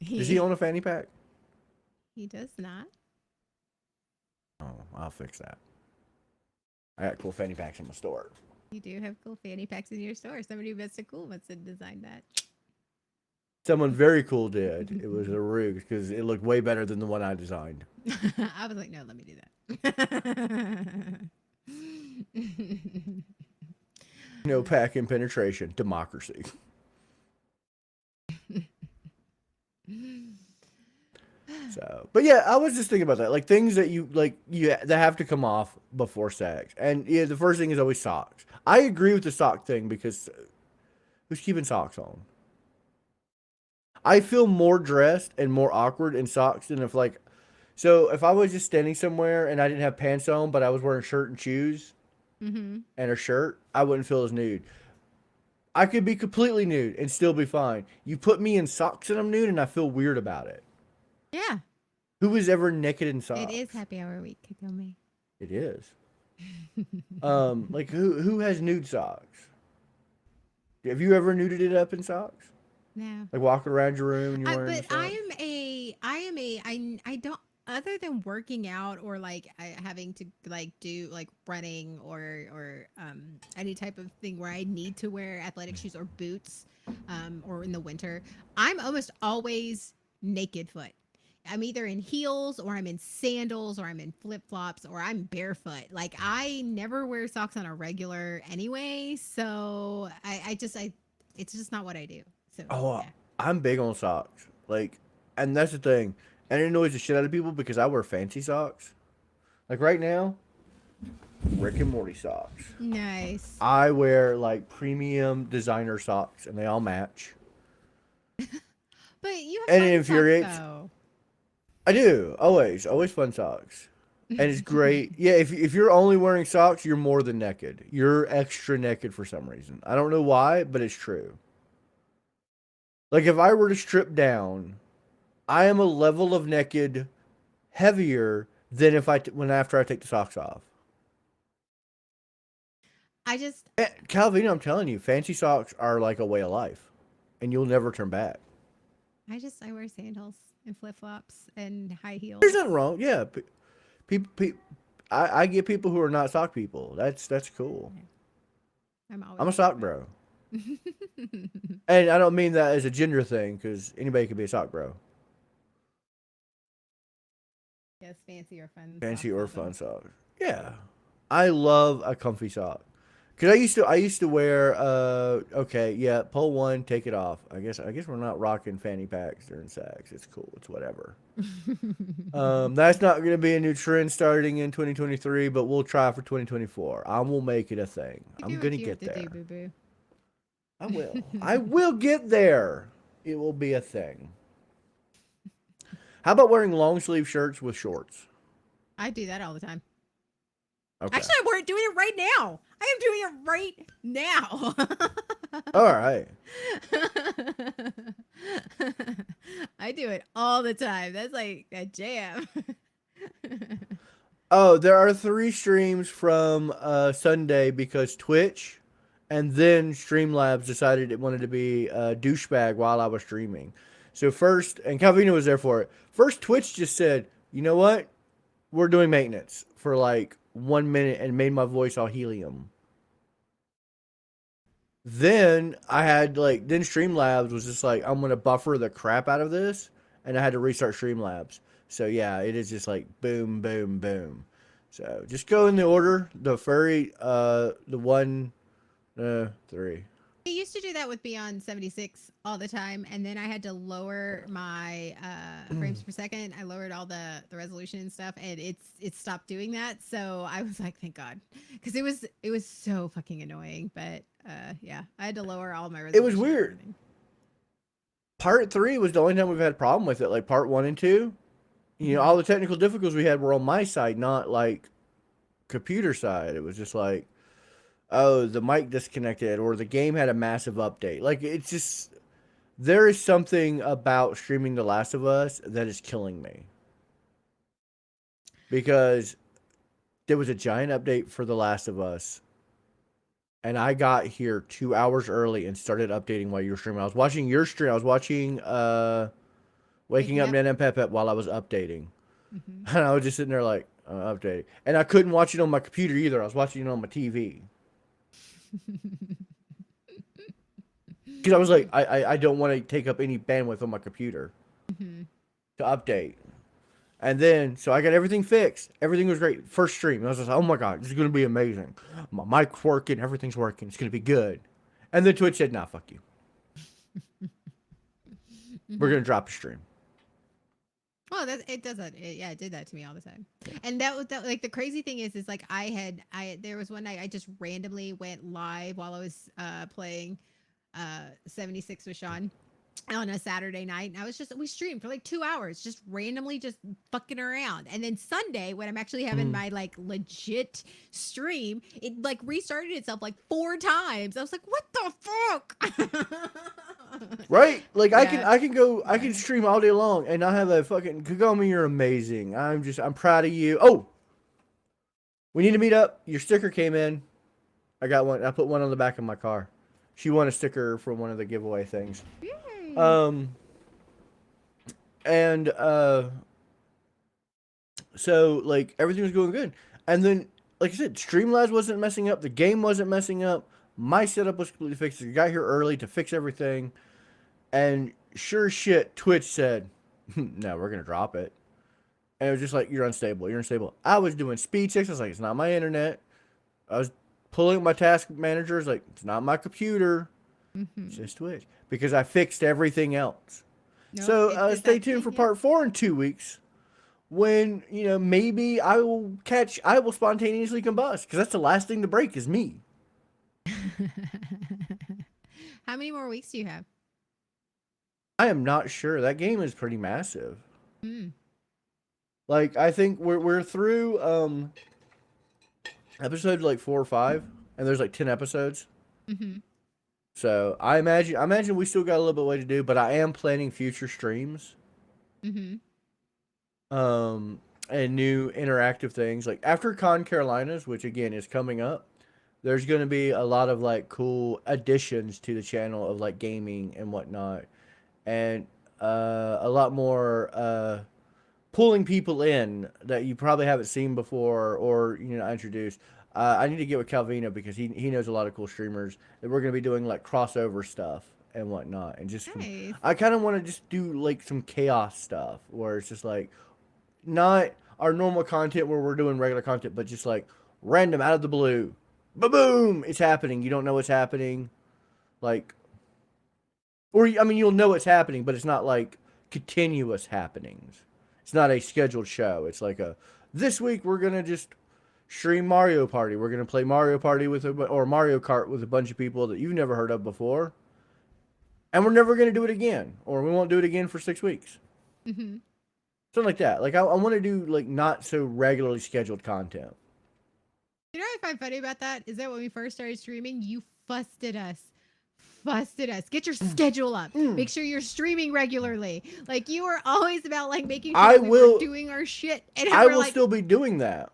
Does he own a fanny pack? He does not. Oh, I'll fix that. I got cool fanny packs in my store. You do have cool fanny packs in your store. Somebody must have designed that. Someone very cool did. It was a Rogue because it looked way better than the one I designed. I was like, no, let me do that. No pack and penetration. Democracy. So, but yeah, I was just thinking about that. Like things that you that have to come off before sex. And yeah, the first thing is always socks. I agree with the sock thing because who's keeping socks on? I feel more dressed and more awkward in socks than if if I was just standing somewhere and I didn't have pants on, but I was wearing shirt and shoes Mm-hmm. and a shirt, I wouldn't feel as nude. I could be completely nude and still be fine. You put me in socks and I'm nude and I feel weird about it. Yeah, Who is ever naked in socks? it is happy hour week. Kagome. It is. Like who has nude socks? Have you ever nuded it up in socks? No. Like walking around your room and you're wearing But the socks? I don't, other than working out or like having to like do like running or any type of thing where I need to wear athletic shoes or boots, or in the winter, I'm almost always naked foot. I'm either in heels or I'm in sandals or I'm in flip flops or I'm barefoot. Like I never wear socks on a regular anyway. So it's just not what I do. So Oh, yeah. I'm big on socks. Like, and that's the thing. And it annoys the shit out of people because I wear fancy socks. Like right now, Rick and Morty socks. Nice. I wear like premium designer socks and they all match. But you And have it fun infuriates. socks, though. I do. Always fun socks. And it's great. Yeah, if you're only wearing socks, you're more than naked. You're extra naked for some reason. I don't know why, but it's true. Like if I were to strip down, I am a level of naked heavier than if when after I take the socks off. I just Calvino, I'm telling you, fancy socks are like a way of life, and you'll never turn back. I wear sandals and flip flops and high There's heels. nothing wrong. Yeah, people, I get people who are not sock people. That's cool. Yeah, I'm I'm always a sock different. bro, and I don't mean that as a gender thing because anybody could be a sock bro, Yes, fancy or fun fancy socks or also. fun socks. Yeah, I love a comfy sock. Cause I used to wear okay, yeah, pull one, take it off. I guess we're not rocking fanny packs during sex. It's cool. It's whatever. That's not going to be a new trend starting in 2023, but we'll try for 2024. I will make it a thing. You I'm do going to what you have get to do, there. boo boo. I will. I will get there. It will be a thing. How about wearing long sleeve shirts with shorts? I do that all the time. Okay. Actually, I'm doing it right now. I am doing it right now. All right. I do it all the time. That's like a jam. Oh, there are 3 streams from Sunday because Twitch and then Streamlabs decided it wanted to be a douchebag while I was streaming. So first, and Calvino was there for it. First, Twitch just said, "You know what? We're doing maintenance for like 1 minute," and made my voice all helium. Then I had like then Streamlabs was just like, "I'm gonna buffer the crap out of this," and I had to restart Streamlabs. So yeah, it is just like boom, boom, boom. So just go in the order. The furry, the one, three. I used to do that with Beyond 76 all the time, and then I had to lower my frames per second. I lowered all the resolution and stuff, and it stopped doing that. So I was like, thank God, because it was so fucking annoying. But yeah, I had to lower all my It was resolution and weird. everything. Part 3 was the only time we've had a problem with it. Like part 1 and 2, Hmm. all the technical difficulties we had were on my side, not like computer side. It was just like, oh, the mic disconnected or the game had a massive update. Like it's just there is something about streaming The Last of Us that is killing me because there was a giant update for The Last of Us, and I got here 2 hours early and started updating while you were streaming. I was watching your stream. I was watching Waking Waking Up up. Nan and Pep while I was updating, Hmm. and I was just sitting there like updating, and I couldn't watch it on my computer either. I was watching it on my TV because I was like, I don't want to take up any bandwidth on my computer Hmm. to update. And then, so I got everything fixed. Everything was great. First stream, I was just like, oh my God, this is going to be amazing. My mic's working, everything's working. It's going to be good. And then Twitch said, nah, fuck you. We're Hmm. going to drop a stream. Oh, that it does that. Yeah, it did that to me all the time. And that was that. Like the crazy thing is like I there was one night I just randomly went live while I was playing 76 with Sean on a Saturday night. And I was just we streamed for like 2 hours, just randomly just fucking around. And then Sunday, when I'm actually having Mm. my like legit stream, it like restarted itself like 4 times. I was like, what the fuck? Right? Like Yeah. I Yeah. can stream all day long and I have a fucking, Kagome, you're amazing. I'm proud of you. Oh, we need to meet up. Your sticker came in. I got one. I put one on the back of my car. She won a sticker for one of the giveaway things. Yay. Um, and so like everything was going good, and then like I said, Streamlabs wasn't messing up, the game wasn't messing up, my setup was completely fixed. I got here early to fix everything, and sure shit, Twitch said, "No, we're gonna drop it," and it was just like, "You're unstable. You're unstable." I was doing speed checks. I was like, "It's not my internet." I was pulling up my task manager. It's like, "It's not my computer. It's Hmm. just Twitch," because I fixed everything else. Nope, So it did stay that to tuned me. for Yep. part 4 in 2 weeks when maybe I will spontaneously combust because that's the last thing to break is me. How many more weeks do you have? I am not sure. That game is pretty massive. Hmm. Like I think we're through episodes like 4 or 5, and there's like 10 episodes. Hmm. So I imagine we still got a little bit of way to do, but I am planning future streams, Hmm. um, and new interactive things like after Con Carolinas, which again is coming up. there's going to be a lot of like cool additions to the channel of like gaming and whatnot, and a lot more pulling people in that you probably haven't seen before or introduced. I need to get with Calvino because he knows a lot of cool streamers that we're going to be doing like crossover stuff and whatnot, and just Nice. I kind of want to just do like some chaos stuff where it's just like not our normal content where we're doing regular content, but just like random out of the blue, boom, it's happening. You don't know what's happening, like, or I mean, you'll know what's happening, but it's not like continuous happenings. It's not a scheduled show. It's like a this week we're gonna just stream Mario Party. We're gonna play Mario Party with or Mario Kart with a bunch of people that you've never heard of before, and we're never gonna do it again, or we won't do it again for 6 weeks. Mm-hmm. Something like that. Like I want to do like not so regularly scheduled content. You know what I find funny about that is that when we first started streaming, you fussed at us. Fussed at us. Get your schedule up. Make sure you're streaming regularly. Like you were always about like making sure we were doing our shit. And I will still be doing that.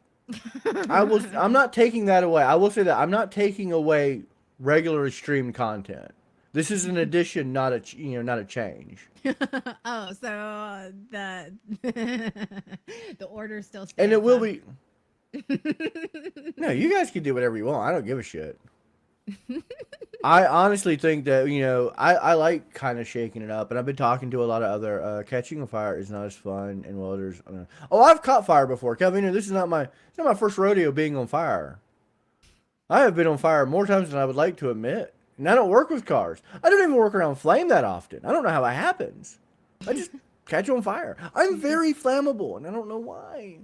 I'm not taking that away. I will say that I'm not taking away regularly streamed content. This is an addition, not a change. Oh, so the the order still stands. And it will be. No, you guys can do whatever you want. I don't give a shit. I honestly think that I like kind of shaking it up, and I've been talking to a lot of other catching a fire is not as fun, and welders. I've caught fire before, Kevin. This is not my first rodeo being on fire. I have been on fire more times than I would like to admit, and I don't work with cars. I don't even work around flame that often. I don't know how that happens. I just catch on fire. I'm very flammable, and I don't know why.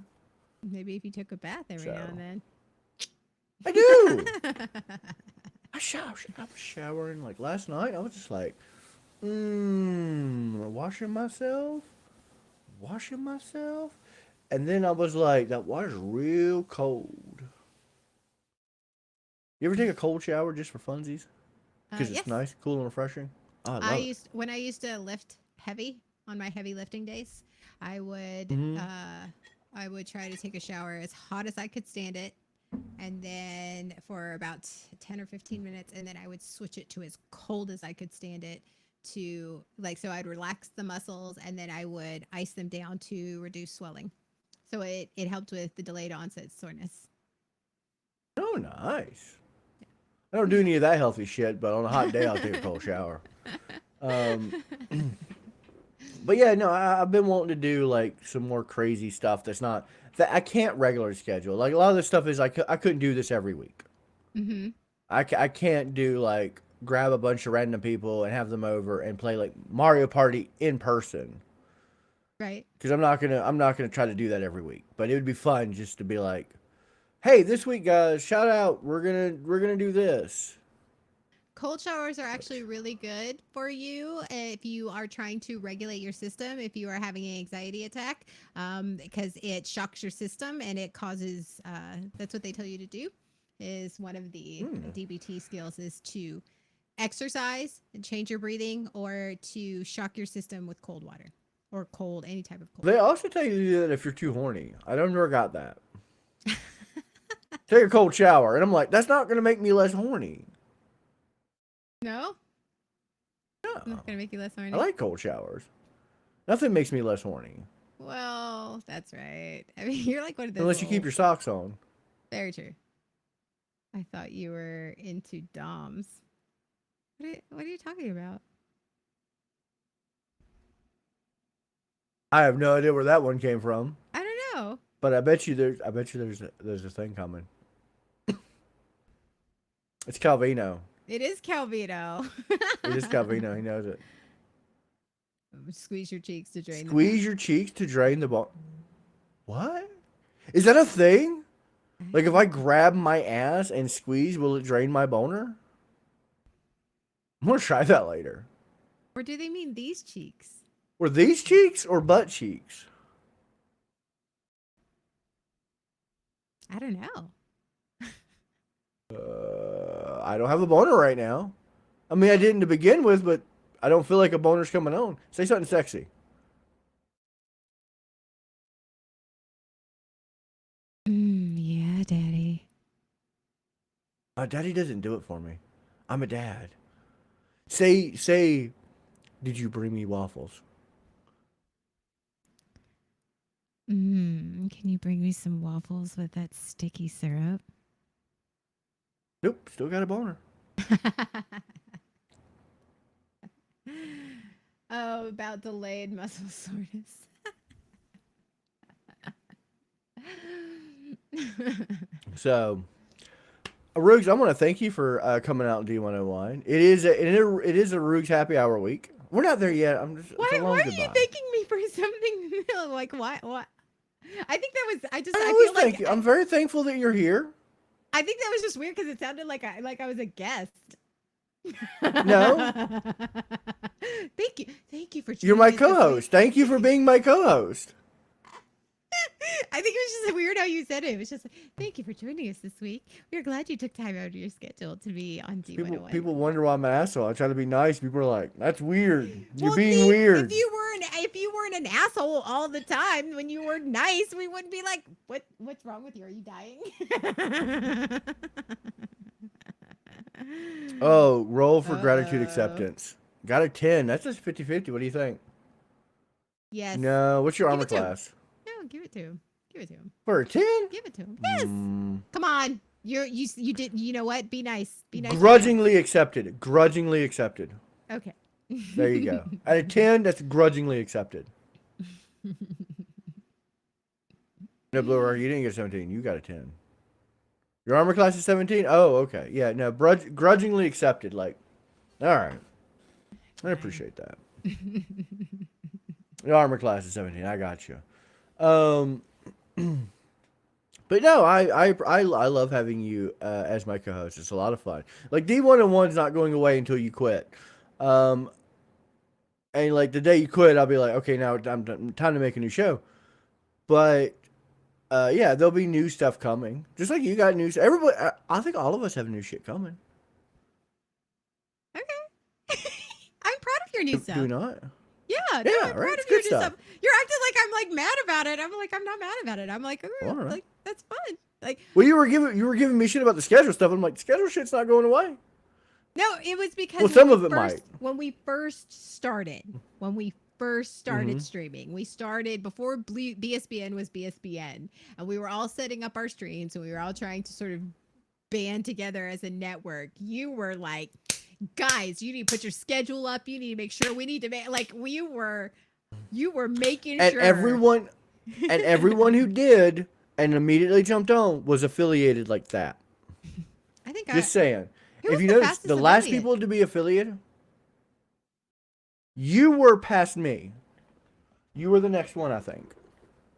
Maybe if you took a bath every now and then. I do. I was showering like last night. I was just like, washing myself, and then I was like, that water's real cold. You ever take a cold shower just for funsies? Because it's nice, cool, and refreshing. Oh, I love it. When I used to lift heavy on my heavy lifting days, I would try to take a shower as hot as I could stand it, and then for about 10 or 15 minutes, and then I would switch it to as cold as I could stand it to so I'd relax the muscles, and then I would ice them down to reduce swelling. So it helped with the delayed onset soreness. Oh, nice. I don't do any of that healthy shit, but on a hot day, I'll take a cold shower. But yeah, no, I've been wanting to do like some more crazy stuff that I can't regularly schedule. Like a lot of this stuff is I couldn't do this every week. Mm-hmm. I can't do like grab a bunch of random people and have them over and play like Mario Party in person. Right. Because I'm not gonna try to do that every week. But it would be fun just to be like, hey, this week, guys, shout out. We're gonna do this. Cold showers are actually really good for you if you are trying to regulate your system, if you are having an anxiety attack, because it shocks your system and it causes, that's what they tell you to do, is one of the DBT skills is to exercise and change your breathing or to shock your system with cold water or any type of cold. They also tell you to do that if you're too horny. I don't never got that. Take a cold shower. And I'm like, that's not going to make me less horny. No? No. It's not going to make you less horny? I like cold showers. Nothing makes me less horny. Well, that's right. I mean, you're like one of those. Unless you keep your socks on. Very true. I thought you were into DOMs. What are you talking about? I have no idea where that one came from. I don't know. But I bet you there's a thing coming. It's Calvino. It is Calvino. It is Calvino. He knows it. Squeeze your cheeks to drain. Squeeze your cheeks to drain the bone. What? Is that a thing? Like if I grab my ass and squeeze, will it drain my boner? I'm gonna try that later. Or do they mean these cheeks? Were these cheeks or butt cheeks? I don't know. I don't have a boner right now. I mean, I didn't to begin with, but I don't feel like a boner's coming on. Say something sexy. Yeah, Daddy. Daddy doesn't do it for me. I'm a dad. Say, did you bring me waffles? Can you bring me some waffles with that sticky syrup? Nope, still got a boner. Oh, about delayed muscle soreness. So, Roogs, I want to thank you for coming out in D101. It is a Roogs happy hour week. We're not there yet. It's a Why long are you goodbye. thanking me for something like what? I think that was I I feel always thank like you. I'm very thankful that you're here. I think that was just weird because it sounded like I was a guest. No, Thank you for you're joining my us this week. co-host. Thank you for being my co-host. I think it was just weird how you said it. It was just like, thank you for joining us this week. We're glad you took time out of your schedule to be on D101. People wonder why I'm an asshole. I try to be nice. People are like, "That's weird. You're Well, being see, weird." if you weren't an asshole all the time, when you were nice, we wouldn't be like, what's wrong with you? Are you dying? Oh, roll for gratitude acceptance. Got a 10. That's just 50-50. What do you think? Yes. No. What's your Give armor it to him. class? No, give it to him. Give it to him. For a 10? Give it to him. Yes. Come on. You did. You know what? Be nice. Be nice. Grudgingly accepted. Grudgingly accepted. Okay. There you go. At a 10, that's grudgingly accepted. No, Blue, you didn't get 17. You got a 10. Your armor class is 17? Oh, okay. Yeah, no, grudgingly accepted. Like, all right. I appreciate that. Your armor class is 17. I got you. But no, I love having you as my co-host. It's a lot of fun. Like, D101's not going away until you quit. And like the day you quit, I'll be like, okay, now time to make a new show. But yeah, there'll be new stuff coming. Just like you got news. Everybody, I think all of us have new shit coming. Okay. I'm proud of your new stuff. Do we not? Yeah, no, Yeah, I'm right? proud It's of your good new stuff. stuff. You're acting like I'm like mad about it. I'm like I'm not mad about it. I'm like, All right. like that's fun. Like, Well, you were giving me shit about the schedule stuff. I'm like, the schedule shit's not going away. no, it was because Well, some of it might. When we first started streaming, we started before BSBN was BSBN, and we were all setting up our streams, and we were all trying to sort of band together as a network. You were like, guys, you need to put your schedule up. You need to make sure we need to make like you were making And sure everyone who did and immediately jumped on was affiliated like that. I think Just saying. Who If was you the notice, fastest the last affiliate? people to be affiliated, you were past me. You were the next one, I think.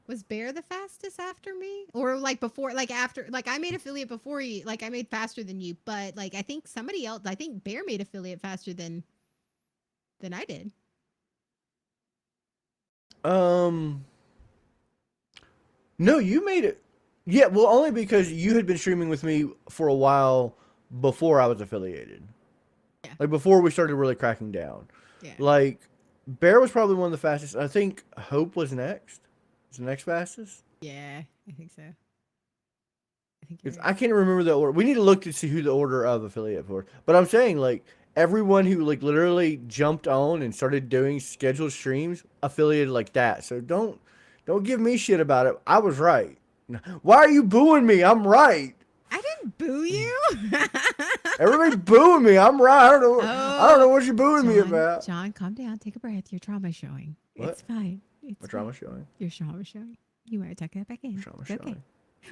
Was Bear the fastest after me? Or like before, like after, like I made affiliate before you, like I made faster than you, but like I think somebody else, I think Bear made affiliate faster than I did. No, you made it. Yeah, well, only because you had been streaming with me for a while before I was affiliated. Yeah. Like before we started really cracking down. Yeah. Like Bear was probably one of the fastest. I think Hope was next. Was the next fastest? Yeah, I think so. I think I can't remember the order. We need to look to see who the order of affiliate for. But I'm saying like everyone who like literally jumped on and started doing scheduled streams affiliated like that. So don't give me shit about it. I was right. Why are you booing me? I'm right. I didn't boo you. Everybody's booing me. I'm right. I don't know what you're booing me about. John, calm down. Take a breath. Your trauma's showing. What? It's fine. It's My drama showing. Your trauma's showing. You want to tuck that back in. Trauma It's okay. showing.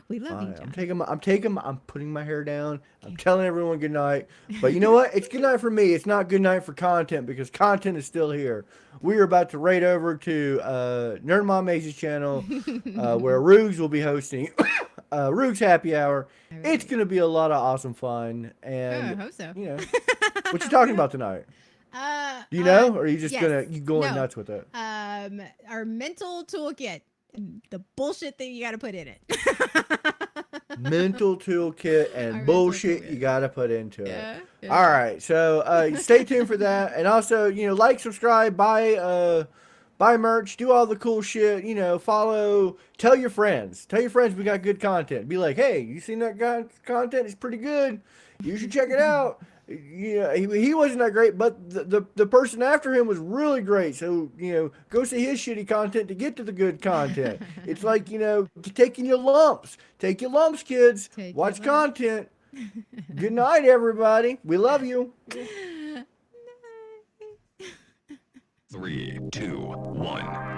We love you, Fine. John. I'm putting my hair down. I'm telling everyone good night. But you know what? It's good night for me. It's not good night for content because content is still here. We are about to raid over to Nerd Mom Maisie's channel where Roogs will be hosting Roogs Happy Hour. It's going to be a lot of awesome fun. And, I hope so. you know, what you talking about tonight? Do you know? Or are you just going nuts with it? Our mental toolkit. The bullshit that you got to put in it. Mental toolkit and Our bullshit mental you got to put into it. Yeah. All right. So stay tuned for that. And also, you know, like, subscribe, buy buy merch, do all the cool shit, you know, follow, tell your friends we got good content. Be like, hey, you seen that guy content? It's pretty good. You should check it out. Yeah, he wasn't that great, but the person after him was really great. So, you know, go see his shitty content to get to the good content. It's like, you know, taking your lumps. Take your lumps, kids. Take your Watch lumps. content. Good night, everybody. We love you. 3, 2, 1.